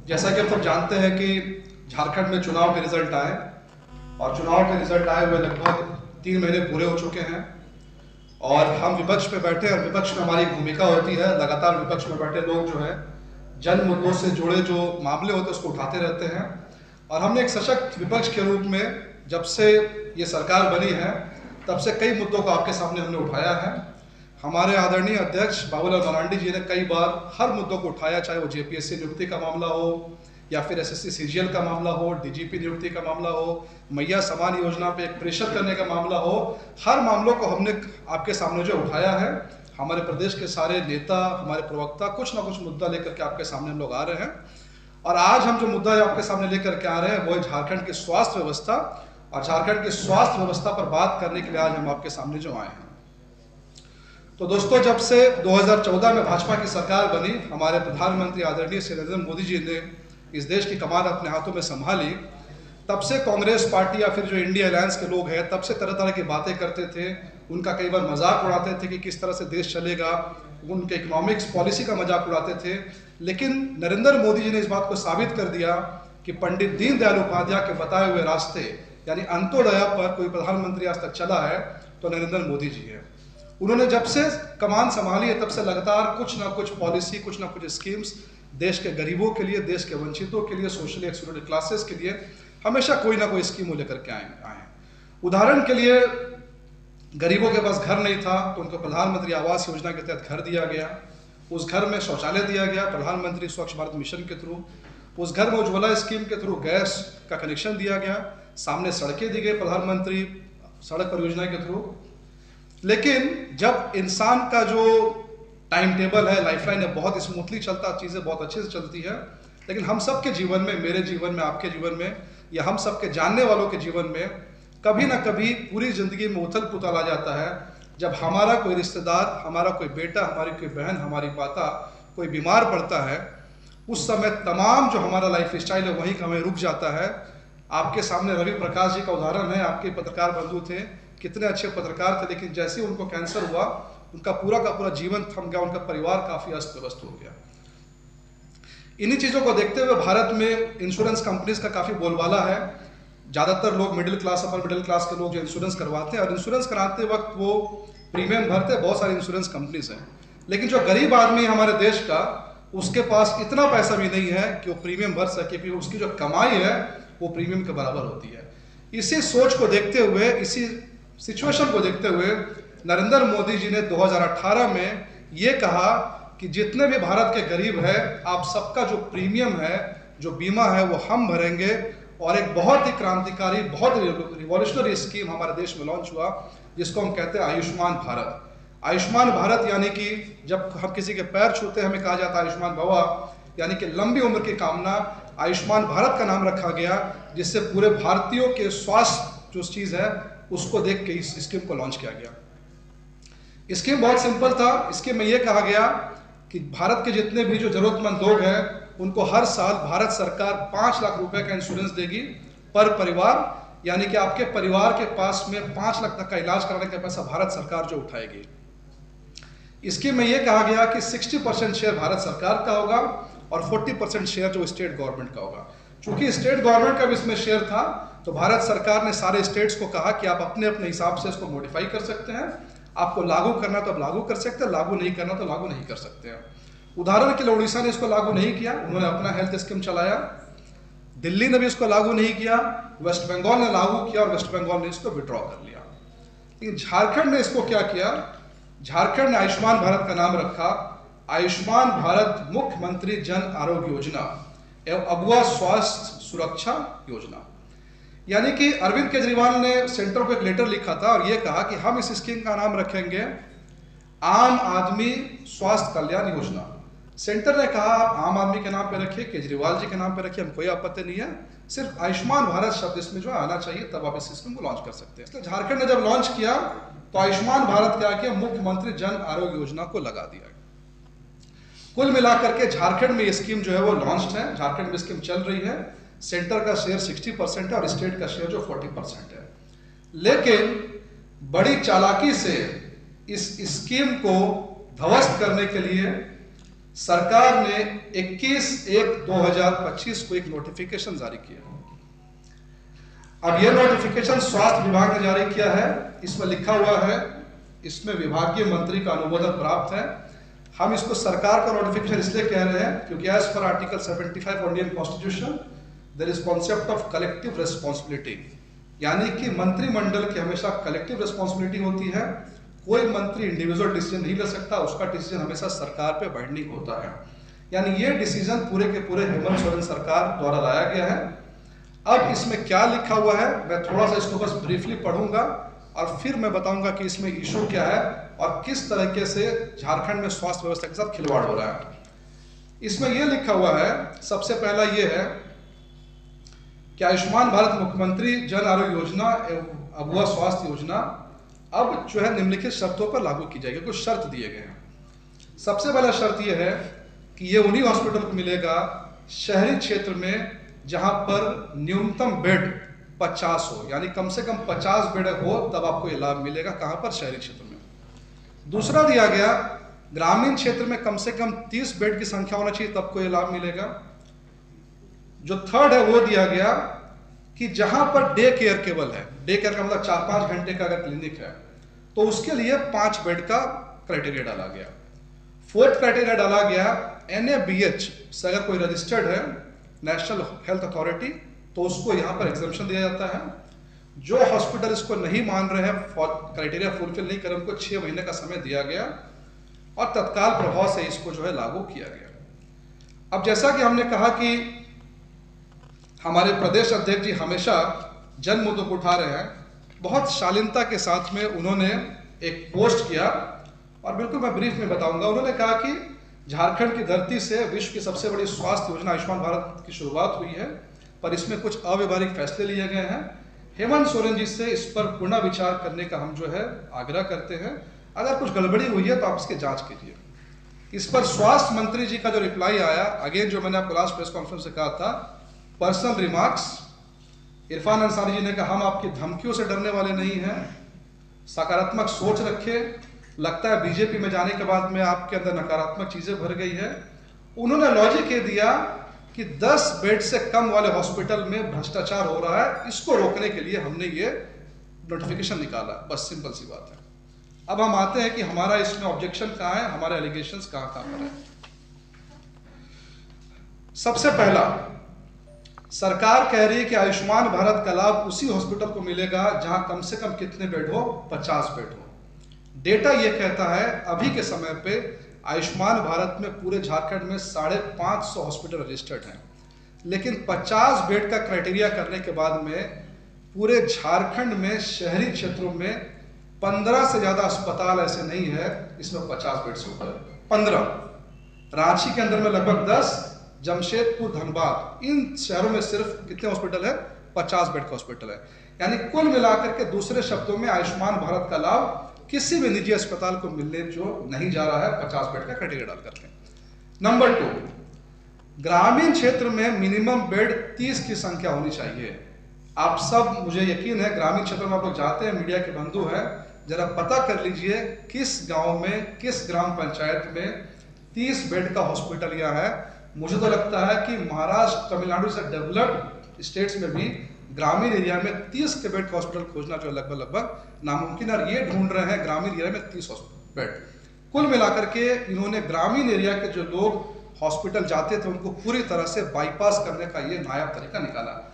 जैसा कि हम सब जानते हैं कि झारखंड में चुनाव के रिजल्ट आए और चुनाव के रिजल्ट आए हुए लगभग 3 महीने पूरे हो चुके हैं और हम विपक्ष में बैठे और विपक्ष में हमारी भूमिका होती है। लगातार विपक्ष में बैठे लोग जो है जन मुद्दों से जुड़े जो मामले होते हैं उसको उठाते रहते हैं और हमने एक सशक्त विपक्ष के रूप में जब से ये सरकार बनी है तब से कई मुद्दों को आपके सामने हमने उठाया है। हमारे आदरणीय अध्यक्ष बाबूलाल मरांडी जी ने कई बार हर मुद्दों को उठाया, चाहे वो जेपीएससी नियुक्ति का मामला हो या फिर एसएससी सीजीएल का मामला हो, डीजीपी नियुक्ति का मामला हो, मैया समान योजना पे एक प्रेशर करने का मामला हो। हर मामलों को हमने आपके सामने जो उठाया है। हमारे प्रदेश के सारे नेता, हमारे प्रवक्ता कुछ ना कुछ मुद्दा लेकर के आपके सामने हम लोग आ रहे हैं और आज हम जो मुद्दा आपके सामने लेकर के आ रहे हैं वो है झारखंड की स्वास्थ्य व्यवस्था। और झारखंड की स्वास्थ्य व्यवस्था पर बात करने के लिए आज हम आपके सामने जो आए हैं। तो दोस्तों, जब से 2014 में भाजपा की सरकार बनी, हमारे प्रधानमंत्री आदरणीय श्री नरेंद्र मोदी जी ने इस देश की कमान अपने हाथों में संभाली, तब से कांग्रेस पार्टी या फिर जो इंडिया अलायंस के लोग हैं तब से तरह तरह की बातें करते थे। उनका कई बार मजाक उड़ाते थे कि किस तरह से देश चलेगा, उनके इकोनॉमिक्स पॉलिसी का मजाक उड़ाते थे। लेकिन नरेंद्र मोदी जी ने इस बात को साबित कर दिया कि पंडित दीनदयाल उपाध्याय के बताए हुए रास्ते यानी अंत्योदय पर कोई प्रधानमंत्री आज तक चला है तो नरेंद्र मोदी जी है। उन्होंने जब से कमान संभाली है तब से लगातार कुछ ना कुछ पॉलिसी, कुछ ना कुछ स्कीम्स देश के गरीबों के लिए, देश के वंचितों के लिए, सोशली एक्सक्लूडेड क्लासेस के लिए हमेशा कोई ना कोई स्कीम लेकर के आए। उदाहरण के लिए, गरीबों के पास घर नहीं था तो उनको प्रधानमंत्री आवास योजना के तहत घर दिया गया। उस घर में शौचालय दिया गया प्रधानमंत्री स्वच्छ भारत मिशन के थ्रू। उस घर में उज्ज्वला स्कीम के थ्रू गैस का कनेक्शन दिया गया। सामने सड़कें दी गई प्रधानमंत्री सड़क परियोजना के थ्रू। लेकिन जब इंसान का जो टाइम टेबल है, लाइफलाइन है, बहुत स्मूथली चलता, चीज़ें बहुत अच्छे से चलती है, लेकिन हम सब के जीवन में, मेरे जीवन में, आपके जीवन में या हम सब के जानने वालों के जीवन में कभी ना कभी पूरी जिंदगी में उथल पुथल आ जाता है जब हमारा कोई रिश्तेदार, हमारा कोई बेटा, हमारी कोई बहन, हमारी माता कोई बीमार पड़ता है। उस समय तमाम जो हमारा लाइफ स्टाइल है वहीं हमें रुक जाता है। आपके सामने रवि प्रकाश जी का उदाहरण है। आपके पत्रकार बंधु थे, कितने अच्छे पत्रकार थे, लेकिन जैसे ही उनको कैंसर हुआ उनका पूरा का पूरा जीवन थम गया, उनका परिवार काफ़ी अस्त व्यस्त हो गया। इन्हीं चीज़ों को देखते हुए भारत में इंश्योरेंस कंपनीज का काफ़ी बोलबाला है। ज़्यादातर लोग middle class, upper middle class के लोग जो इंश्योरेंस करवाते हैं और इंश्योरेंस कराते वक्त वो प्रीमियम भरते हैं। बहुत सारी इंश्योरेंस कंपनीज हैं, लेकिन जो गरीब आदमी है हमारे देश का, उसके पास इतना पैसा भी नहीं है कि वो प्रीमियम भर सके, क्योंकि उसकी जो कमाई है वो प्रीमियम के बराबर होती है। इसी सोच को देखते हुए, इसी सिचुएशन को देखते हुए नरेंद्र मोदी जी ने 2018 में ये कहा कि जितने भी भारत के गरीब हैं, आप सबका जो प्रीमियम है, जो बीमा है, वो हम भरेंगे। और एक बहुत ही क्रांतिकारी, बहुत रिवॉल्यूशनरी स्कीम हमारे देश में लॉन्च हुआ जिसको हम कहते हैं आयुष्मान भारत। आयुष्मान भारत यानी कि जब हम किसी के पैर छूते हैं हमें कहा जाता है आयुष्मान भवा, यानी कि लंबी उम्र की कामना। आयुष्मान भारत का नाम रखा गया जिससे पूरे भारतीयों के स्वास्थ्य जो चीज़ है उसको देख के इस स्कीम को लॉन्च किया गया। स्कीम बहुत सिंपल था। स्कीम में यह कहा गया कि भारत के जितने भी जो जरूरतमंद लोग हैं उनको हर साल भारत सरकार 5 लाख रुपए का इंश्योरेंस देगी पर परिवार, यानी कि आपके परिवार के पास में 5 लाख तक का इलाज कराने का पैसा भारत सरकार जो उठाएगी। स्कीम में यह कहा गया कि 60% शेयर भारत सरकार का होगा और 40% शेयर जो स्टेट गवर्नमेंट का होगा। चूंकि स्टेट गवर्नमेंट का भी इसमें शेयर था तो भारत सरकार ने सारे स्टेट्स को कहा कि आप अपने अपने हिसाब से इसको मॉडिफाई कर सकते हैं। आपको लागू करना तो आप लागू कर सकते हैं, लागू नहीं करना तो लागू नहीं कर सकते हैं। उदाहरण के लिए उड़ीसा ने इसको लागू नहीं किया, उन्होंने अपना हेल्थ स्कीम चलाया। दिल्ली ने भी इसको लागू नहीं किया, वेस्ट बंगाल ने लागू किया और वेस्ट बंगाल ने इसको विड्रॉ कर लिया। लेकिन झारखंड ने इसको क्या किया, झारखंड ने आयुष्मान भारत का नाम रखा आयुष्मान भारत मुख्यमंत्री जन आरोग्य योजना एवं अगुआ स्वास्थ्य सुरक्षा योजना। यानी कि अरविंद केजरीवाल ने सेंटर को एक लेटर लिखा था और यह कहा कि हम इस स्कीम का नाम रखेंगे आम आदमी स्वास्थ्य कल्याण योजना। सेंटर ने कहा आप आम आदमी के नाम पे रखिए, केजरीवाल जी के नाम पे रखिए, हम कोई आपत्ति नहीं है, सिर्फ आयुष्मान भारत शब्द इसमें जो आना चाहिए तब आप इस स्कीम को लॉन्च कर सकते हैं। इसलिए झारखंड ने जब लॉन्च किया तो आयुष्मान भारत क्या किया, मुख्यमंत्री जन आरोग्य योजना को लगा दिया। कुल मिलाकर के झारखंड में ये स्कीम जो है वो लॉन्च है। झारखंड में स्कीम चल रही है। सेंटर का शेयर 60% है और स्टेट का शेयर जो 40% है। लेकिन बड़ी चालाकी से इस स्कीम को ध्वस्त करने के लिए सरकार ने 21/1/2025 को एक नोटिफिकेशन जारी किया। अब यह नोटिफिकेशन स्वास्थ्य विभाग ने जारी किया है। इसमें लिखा हुआ है, इसमें विभागीय मंत्री का अनुमोदन प्राप्त है। हम इसको सरकार का नोटिफिकेशन इसलिए कह रहे हैं क्योंकि as per article 75 Indian constitution there is concept of collective responsibility, यानी कि मंत्रिमंडल की हमेशा कलेक्टिव रिस्पॉन्सिबिलिटी होती है। कोई मंत्री इंडिविजुअल डिसीजन नहीं ले सकता, उसका डिसीजन हमेशा सरकार पे बाइंडिंग होता है। यानी ये डिसीजन पूरे के पूरे हेमंत सोरेन सरकार द्वारा लाया गया है। अब इसमें क्या लिखा हुआ है, मैं थोड़ा सा इसको बस ब्रीफली पढ़ूंगा और फिर मैं बताऊंगा कि इसमें इशू क्या है और किस तरीके से झारखंड में स्वास्थ्य व्यवस्था के साथ खिलवाड़ हो रहा है। इसमें यह लिखा हुआ है, सबसे पहला यह है कि आयुष्मान भारत मुख्यमंत्री जन आरोग्य योजना एवं अबुआ स्वास्थ्य योजना अब जो है निम्नलिखित शर्तों पर लागू की जाएगी। कुछ शर्त दिए गए हैं। सबसे पहला शर्त यह है कि ये उन्हीं हॉस्पिटल को मिलेगा शहरी क्षेत्र में जहां पर न्यूनतम बेड 50 हो, यानी कम से कम 50 बेड हो, तब आपको ये लाभ मिलेगा। कहां पर? शहरी क्षेत्र में। दूसरा दिया गया, ग्रामीण क्षेत्र में कम से कम 30 बेड की संख्या होना चाहिए, तब को ये लाभ मिलेगा। जो थर्ड है वो दिया गया कि जहां पर डे केयर केवल है, डे केयर का मतलब 4-5 घंटे का अगर क्लिनिक है तो उसके लिए 5 बेड का क्राइटेरिया डाला गया। फोर्थ क्राइटेरिया डाला गया, NABH से अगर कोई रजिस्टर्ड है नेशनल हेल्थ अथॉरिटी तो उसको यहां पर एग्जम्पशन दिया जाता है। जो हॉस्पिटल इसको नहीं मान रहे हैं, क्राइटेरिया फुलफिल नहीं कर, उनको 6 महीने का समय दिया गया और तत्काल प्रभाव से इसको जो है लागू किया गया। अब जैसा कि हमने कहा कि हमारे प्रदेश अध्यक्ष जी हमेशा जन मुद्दों को उठा रहे हैं, बहुत शालीनता के साथ में उन्होंने एक पोस्ट किया और बिल्कुल मैं ब्रीफ में बताऊंगा। उन्होंने कहा कि झारखंड की धरती से विश्व की सबसे बड़ी स्वास्थ्य योजना आयुष्मान भारत की शुरुआत हुई है, पर इसमें कुछ अव्यवहारिक फैसले लिए गए हैं। हेमंत सोरेन जी से इस पर पुनः विचार करने का हम जो है आग्रह करते हैं। अगर कुछ गड़बड़ी हुई है तो आप इसकी जांच कीजिए। इस पर स्वास्थ्य मंत्री जी का जो रिप्लाई आया, अगेन जो मैंने आपको लास्ट प्रेस कॉन्फ्रेंस से कहा था, पर्सनल रिमार्क्स। इरफान अंसारी जी ने कहा हम आपकी धमकियों से डरने वाले नहीं हैं, सकारात्मक सोच रखें। लगता है बीजेपी में जाने के बाद में आपके अंदर नकारात्मक चीजें भर गई है। उन्होंने लॉजिक ये दिया कि 10 बेड से कम वाले हॉस्पिटल में भ्रष्टाचार हो रहा है, इसको रोकने के लिए हमने ये नोटिफिकेशन निकाला। बस सिंपल सी बात है। अब हम आते हैं कि हमारा इसमें ऑब्जेक्शन कहाँ है, हमारे एलिगेशंस कहाँ पर है। सबसे पहला, सरकार कह रही है कि आयुष्मान भारत का लाभ उसी हॉस्पिटल को मिलेगा जहां कम से कम कितने बेड हो? 50 बेड हो। डेटा यह कहता है अभी के समय पे आयुष्मान भारत में पूरे झारखंड में 550 हॉस्पिटल रजिस्टर्ड हैं, लेकिन 50 बेड का क्राइटेरिया करने के बाद में पूरे झारखंड में शहरी क्षेत्रों में 15 से ज्यादा अस्पताल ऐसे नहीं है इसमें 50 बेड से ऊपर। 15 रांची के अंदर में लगभग 10, जमशेदपुर, धनबाद, इन शहरों में सिर्फ कितने हॉस्पिटल है? 50 बेड का हॉस्पिटल है। यानी कुल मिलाकर के दूसरे शब्दों में आयुष्मान भारत का लाभ किसी भी निजी अस्पताल को मिलने जो नहीं जा रहा है 50 बेड का क्राइटेरिया डाल करके। नंबर 2, ग्रामीण क्षेत्र में मिनिमम बेड 30 की संख्या होनी चाहिए। आप सब, मुझे यकीन है ग्रामीण क्षेत्र में आप लोग जाते हैं, मीडिया के बंधु हैं, जरा पता कर लीजिए किस गांव में, किस ग्राम पंचायत में 30 बेड का हॉस्पिटल यहाँ है। मुझे तो लगता है कि महाराष्ट्र, तमिलनाडु से डेवलप्ड स्टेट्स में भी ग्रामीण एरिया में 30 के बेड का हॉस्पिटल खोजना जो लगभग नामुमकिन है, और ये ढूंढ रहे हैं ग्रामीण एरिया में 30 बेड। कुल मिलाकर के इन्होंने ग्रामीण एरिया के जो लोग हॉस्पिटल जाते थे उनको पूरी तरह से बाईपास करने का ये नायाब तरीका निकाला।